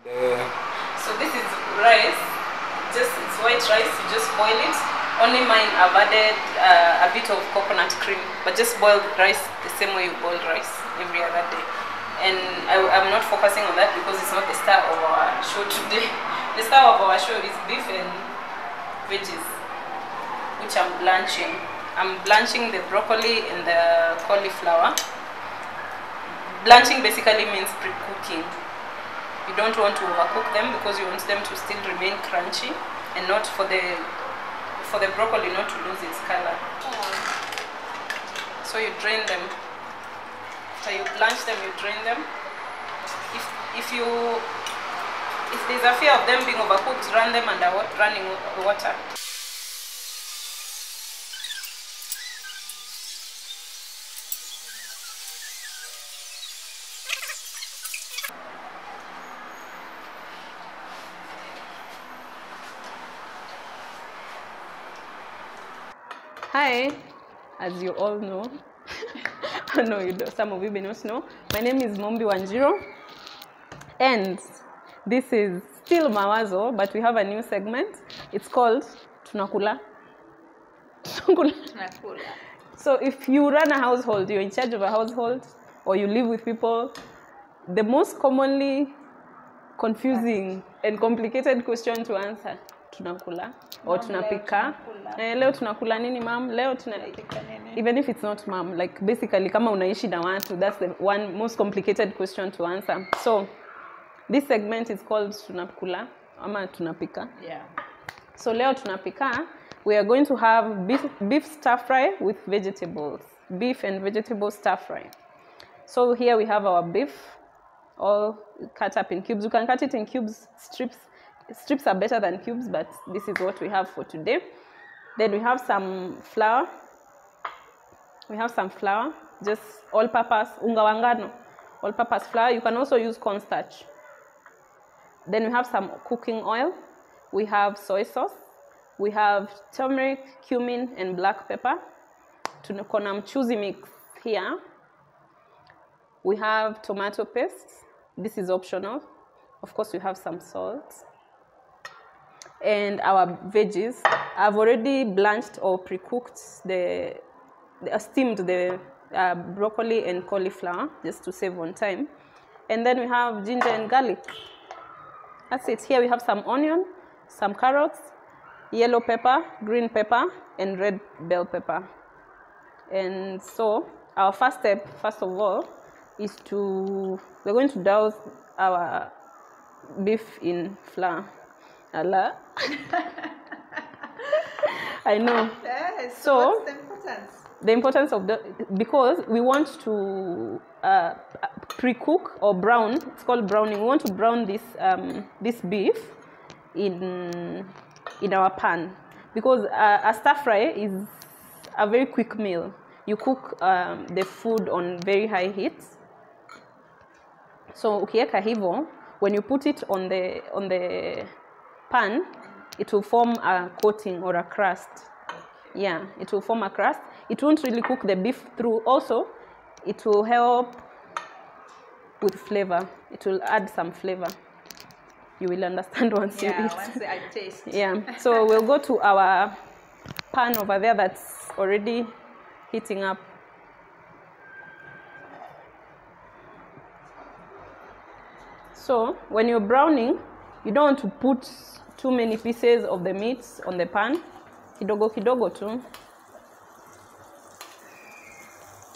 So this is rice, it's white rice, you just boil it. Only mine I've added a bit of coconut cream, but just boil rice the same way you boil rice every other day. And I'm not focusing on that because it's not the star of our show today. The star of our show is beef and veggies, which I'm blanching. I'm blanching the broccoli and the cauliflower. Blanching basically means pre-cooking. You don't want to overcook them because you want them to still remain crunchy and not for the broccoli not to lose its color. So you drain them. After you blanch them, you drain them. If there's a fear of them being overcooked, run them under running water. Hi, as you all know, I know some of you may not know, my name is Mombi Wanjiro, and this is still Mawazo, but we have a new segment. It's called Tunakula. So if you run a household, you're in charge of a household, or you live with people, the most commonly confusing and complicated question to answer, tunakula or tunapika. Leo tunakula nini mom? Leo tunapika nini? Even if it's not mom, like basically kama unaishi na watu, that's the one most complicated question to answer. So this segment is called tunakula ama tunapika. Yeah. So leo tunapika, we are going to have beef stir fry with vegetables. Beef and vegetable stir fry. So here we have our beef all cut up in cubes. You can cut it in cubes, strips. Strips are better than cubes, but this is what we have for today. Then we have some flour. Just all-purpose, unga wangano, all-purpose flour. You can also use cornstarch. Then we have some cooking oil. We have soy sauce. We have turmeric, cumin, and black pepper. Tunakona mchuzi mix here. We have tomato paste. This is optional. Of course, we have some salt. And our veggies. I've already blanched or pre-cooked steamed the broccoli and cauliflower just to save on time. And then we have ginger and garlic. That's it. Here we have some onion, some carrots, yellow pepper, green pepper, and red bell pepper. And so our first step, first of all, is we're going to douse our beef in flour. Allah. I know. Yes. So what's the importance? The importance of because we want to pre-cook or brown. It's called browning. We want to brown this beef in our pan because a stir fry is a very quick meal. You cook the food on very high heat. So ukiweka hivyo, when you put it on the pan, it will form a coating or a crust. Yeah, it will form a crust. It won't really cook the beef through. Also, it will help with flavor. It will add some flavor. You will understand once you eat. Yeah, once I taste. Yeah, so we'll go to our pan over there that's already heating up. So when you're browning, you don't want to put too many pieces of the meat on the pan. Kidogo kidogo tu.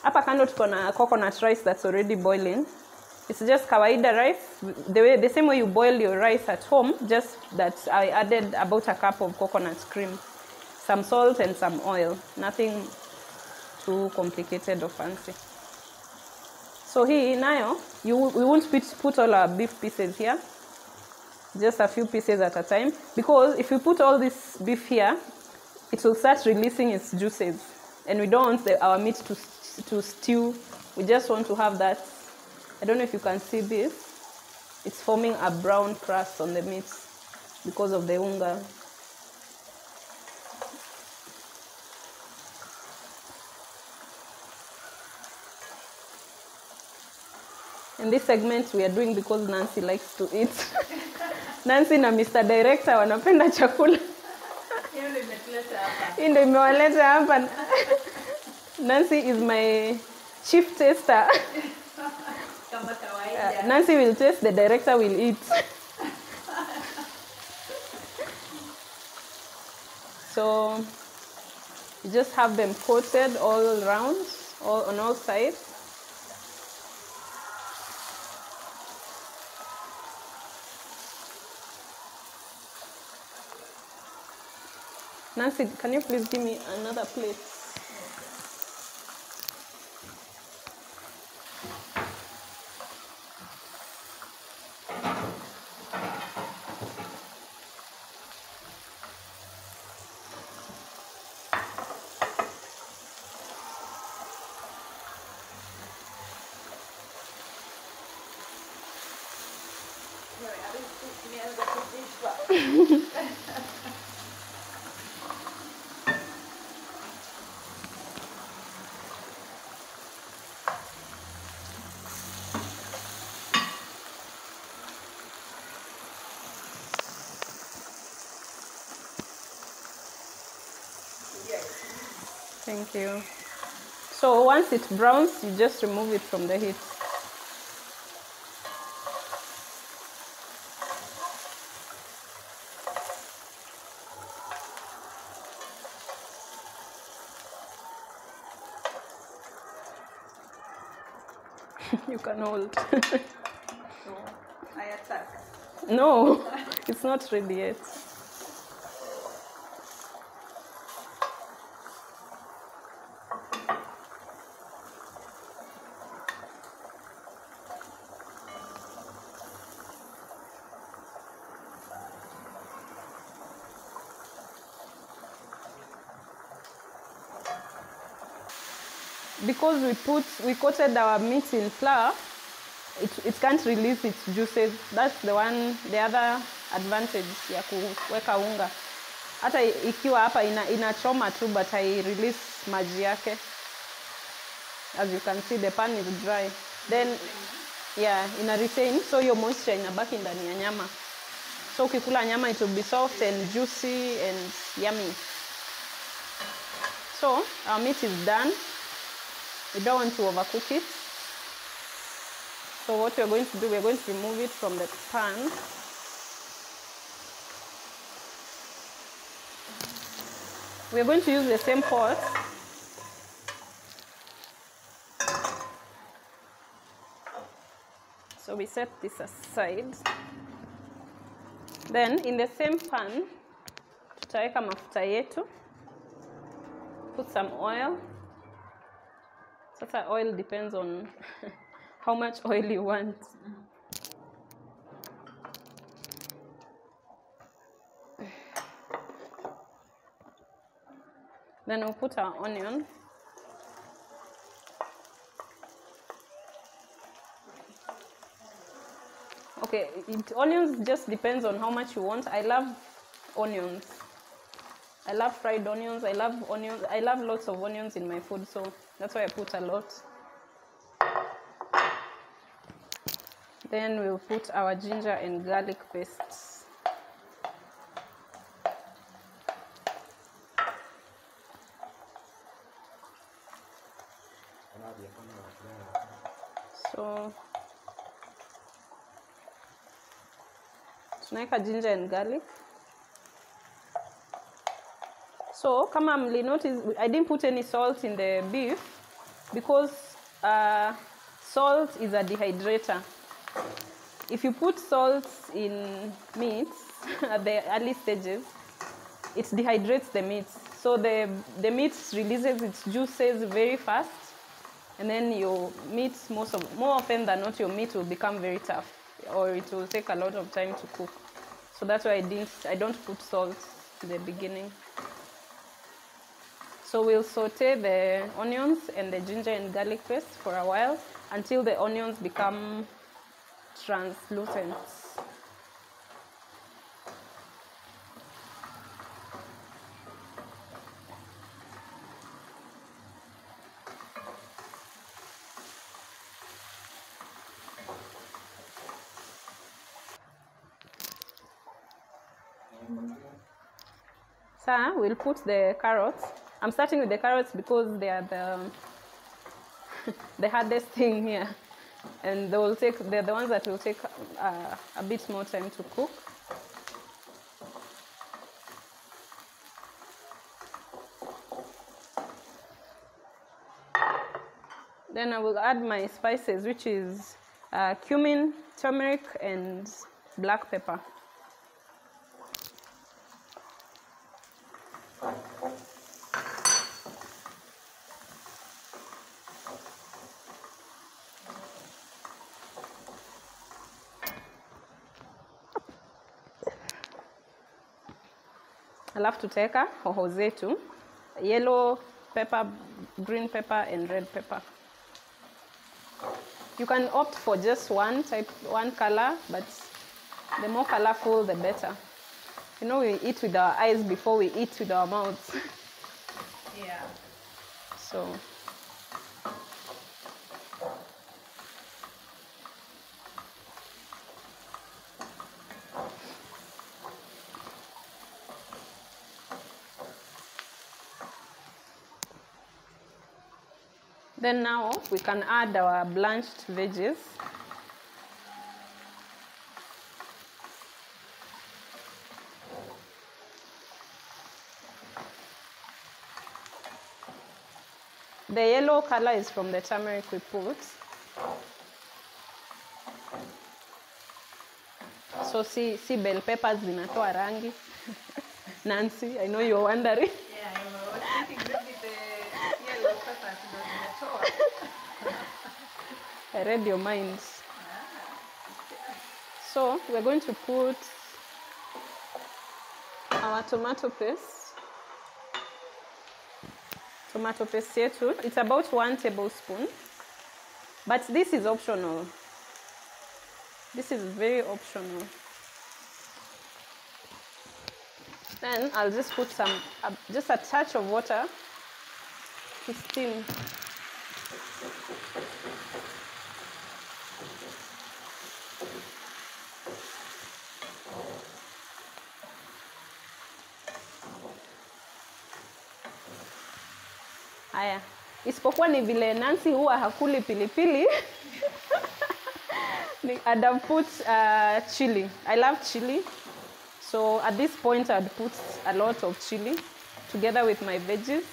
Hapa kando tuko na coconut rice that's already boiling. It's just kawaida rice, the same way you boil your rice at home, just that I added about a cup of coconut cream, some salt and some oil. Nothing too complicated or fancy. So here nayo, we won't put all our beef pieces here. Just a few pieces at a time, because if you put all this beef here, it will start releasing its juices, and we don't want our meat to stew. We just want to have that. I don't know if you can see this. It's forming a brown crust on the meat because of the unga. And this segment we are doing because Nancy likes to eat. Nancy na Mr. Director wanapenda chakula. Hii ndio imewaleta hapa. Nancy is my chief taster. Kama kawaida. Nancy will taste, the director will eat. So you just have them coated all around, on all sides. Nancy, can you please give me another plate? Thank you. So once it browns, you just remove it from the heat. You can hold. So, I attack. No, it's not ready yet. Because we coated our meat in flour, it can't release its juices. That's the other advantage ya kuweka unga. Hata ikiwa hapa inachoma tu, but I release maji yake. As you can see, the pan is dry. Then, yeah, ina retain, so your moisture inabaki ndani ya nyama. So ukikula nyama, it will be soft and juicy and yummy. So our meat is done. We don't want to overcook it. So what we're going to do, we're going to remove it from the pan. We're going to use the same pot. So we set this aside. Then in the same pan, tutaweka mafuta yetu. Put some oil. Sasa oil depends on how much oil you want. Then we'll put our onion. Okay, onions just depends on how much you want. I love onions. I love fried onions. I love onions. I love lots of onions in my food, so that's why I put a lot. Then we'll put our ginger and garlic paste. So tunaweka ginger and garlic. So kama mli notice, I didn't put any salt in the beef because salt is a dehydrator. If you put salt in meats at the early stages, it dehydrates the meat. So the meat releases its juices very fast, and then your meat, more often than not, your meat will become very tough, or it will take a lot of time to cook. So that's why I don't put salt in the beginning. So we'll saute the onions and the ginger and garlic paste for a while until the onions become translucent. So we'll put the carrots. I'm starting with the carrots because they are the hardest thing here, and they're the ones that will take a bit more time to cook. Then I will add my spices, which is cumin, turmeric, and black pepper. Alafu tutaweka hoho zetu, yellow pepper, green pepper, and red pepper. You can opt for just one color, but the more colorful, the better. You know, we eat with our eyes before we eat with our mouths. Yeah. So. Then now we can add our blanched veggies. The yellow color is from the turmeric we put. So see bell peppers zinatoa rangi. Nancy, I know you're wondering. Yeah, I was thinking maybe the yellow peppers zinatoa. I read your mind. So we're going to put our tomato paste. Tomato paste yetu. It's about 1 tablespoon. But this is optional. This is very optional. Then I'll just put just a touch of water to steam. Haya, isipokuwa ni vile Nancy huwa hakuli pilipili. I'd have put chili. I love chili. So at this point I'd put a lot of chili together with my veggies.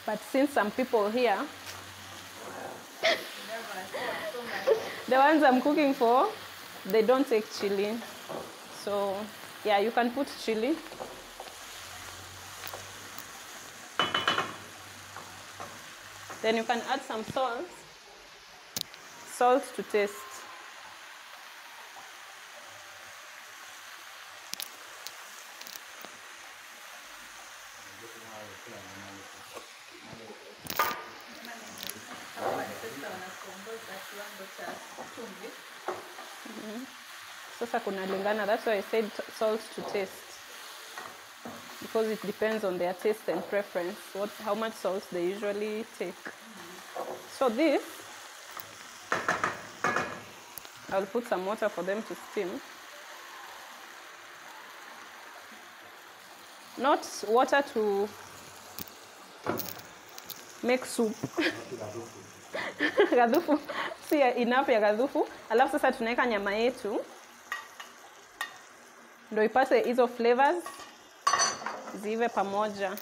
But since some people here, the ones I'm cooking for, they don't take chili. So yeah, you can put chili. Then you can add some salt. Salt to taste. Sasa kunalingana. That's why I said salt to taste. Because it depends on their taste and preference, how much salt they usually take. So this, I'll put some water for them to steam. Not water to make soup. Gadhufu, si enough ya gadhufu. Alafu sasa tunaweka nyama yetu. Ndio ipate hizo flavors zive pamoja.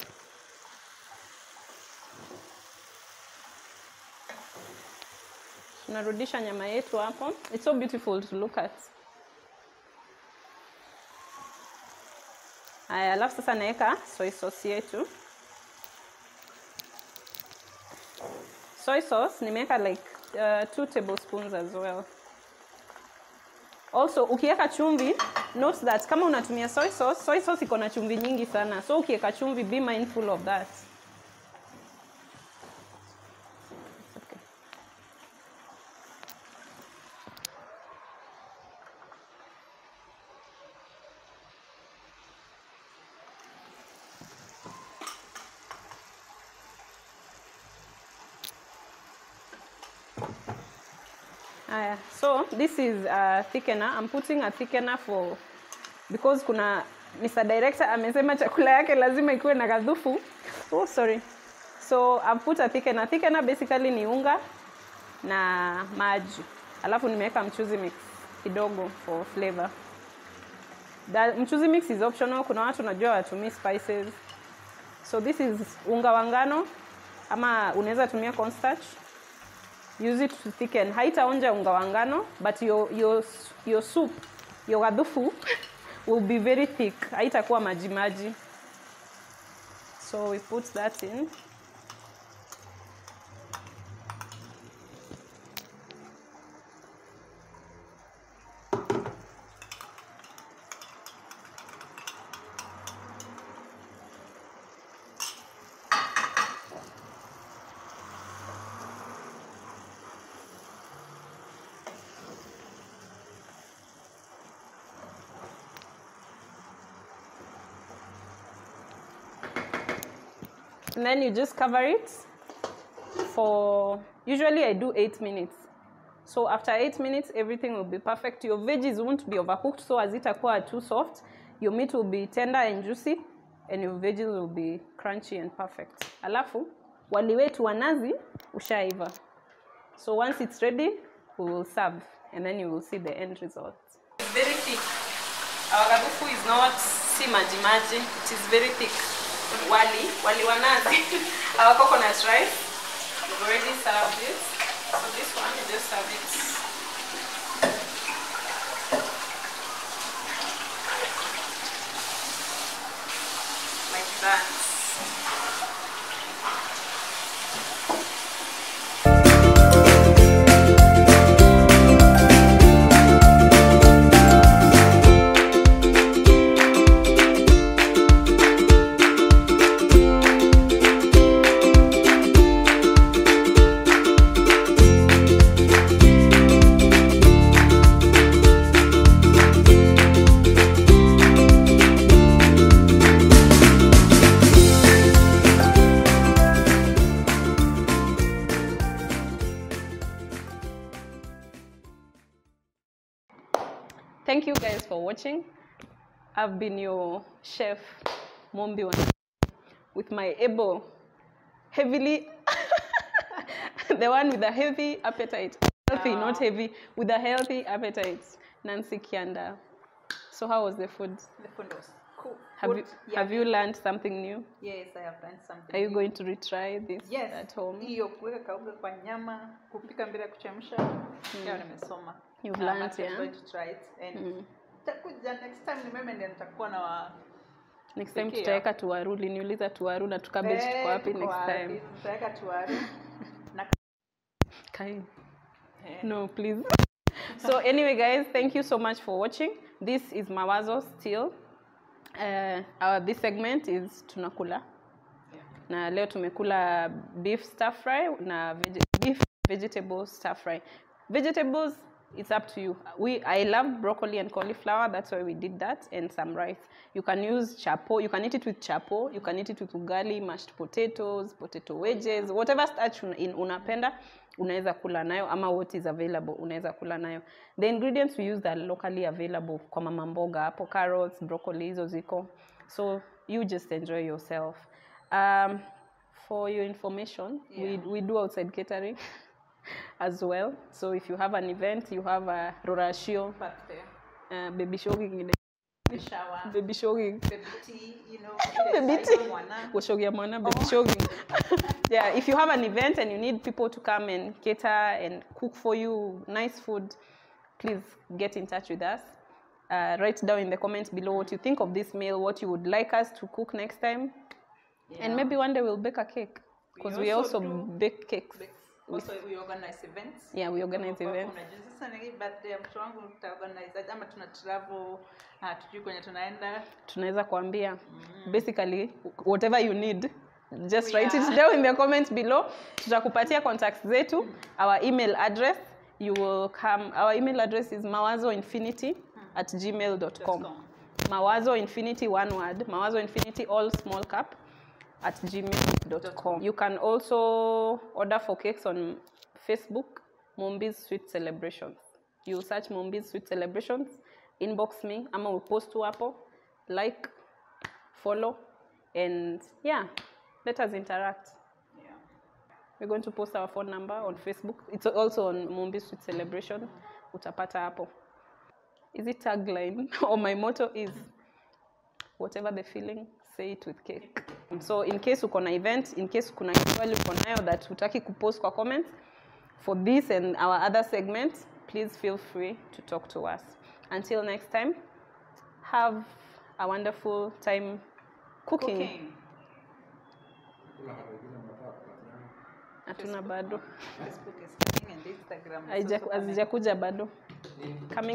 Tunarudisha nyama yetu hapo. It's so beautiful to look at. Haya, alafu sasa naweka soy sauce yetu. Soy sauce nimeweka like 2 tablespoons as well. Also, ukiweka chumvi, note that kama unatumia soy sauce iko na chumvi nyingi sana. So ukiweka chumvi, be mindful of that. Okay. So this is a thickener. I'm putting a thickener because kuna Mr. Director amesema chakula yake lazima ikuwe na kadhufu. Oh, sorry. So I've put a thickener. Thickener basically ni unga na maji. Alafu nimeweka mchuzi mix kidogo for flavor. Mchuzi mix is optional. Kuna watu najua watumii spices. So this is unga wa ngano ama unaweza tumia cornstarch. Use it to thicken. Haitaonja unga wa ngano, but your soup, your kadhufu will be very thick. Haitakuwa maji maji. So we put that in. And then you just cover it for, usually I do 8 minutes. So after 8 minutes, everything will be perfect. Your veggies won't be overcooked, so as itakuwa too soft. Your meat will be tender and juicy, and your veggies will be crunchy and perfect. Alafu, wali wetu wa nazi ushaiva. So once it's ready, we will serve, and then you will see the end result. It's very thick. Our kadhufu is not si maji maji. It is very thick. Wali wa nazi. Our coconut rice. We've already served it. So this one, you just serve it like that. Thank you guys for watching. I've been your chef, Mombi, with my able, heavily, the one with a heavy appetite. Healthy, not heavy, with a healthy appetite, Nancy Kianda. So how was the food? The food was cool. Have you learned something new? Yes, I have learned something. Are you going to retry this at home? Hiyo kuweka kauga kwa nyama, kupika bila kuchemsha. Leo nimesoma. You've learned, I'm going to try it, and next time nimeme ndio nitakuwa na next time tutaweka tuwaru. Liniuliza tuwaru na tukabeji tuko wapi next time? Tutaweka tuwaru na Kai. No, please. So anyway guys, thank you so much for watching. This is Mawazo still. This segment is tunakula. Na leo tumekula beef stir fry na beef vegetable stir fry. Vegetables, it's up to you. I love broccoli and cauliflower, that's why we did that, and some rice. You can use chapo, you can eat it with chapo, you can eat it with ugali, mashed potatoes, potato wedges, whatever starch unapenda, unaweza kula nayo, ama what is available, unaweza kula nayo. The ingredients we use are locally available, kwa mama mboga, hapo carrots, broccoli, hizo ziko. So you just enjoy yourself. For your information, we do outside catering as well. So if you have an event, you have a rorashio, baby showing, baby showing, baby tea, you know, baby showing. Yeah, if you have an event and you need people to come and cater and cook for you nice food, please get in touch with us. Write down in the comments below what you think of this meal, what you would like us to cook next time. And maybe one day we'll bake a cake, because we also bake cakes. Also, we organize events. Yeah, we organize events. Sasa ni birthday ya mtu wangu tutaorganize ama tuna travel, tujui kwenye tunaenda. Tunaweza kuambia. Basically, whatever you need, just write it down in the comments below. Tutakupatia contacts zetu, our email address. You will come. Our email address is mawazoinfinity@gmail.com. Mawazoinfinity, one word. Mawazoinfinity, all small cap, @gmail.com. You can also order for cakes on Facebook, Mombi's Sweet Celebrations. You search Mombi's Sweet Celebrations, inbox me, ama we'll post to hapo. like, follow, and yeah, let us interact. Yeah. We're going to post our phone number on Facebook. It's also on Mumbi Sweet Celebration. Utapata hapo. Is it tagline? Or my motto is, whatever the feeling, say it with cake. So in case uko na event, in case kuna swali uko nayo that hutaki kupost kwa comments, for this and our other segments, please feel free to talk to us. Until next time, have a wonderful time cooking. Hatuna bado. Facebook is coming and Instagram is also coming. Hazijakuja bado. Coming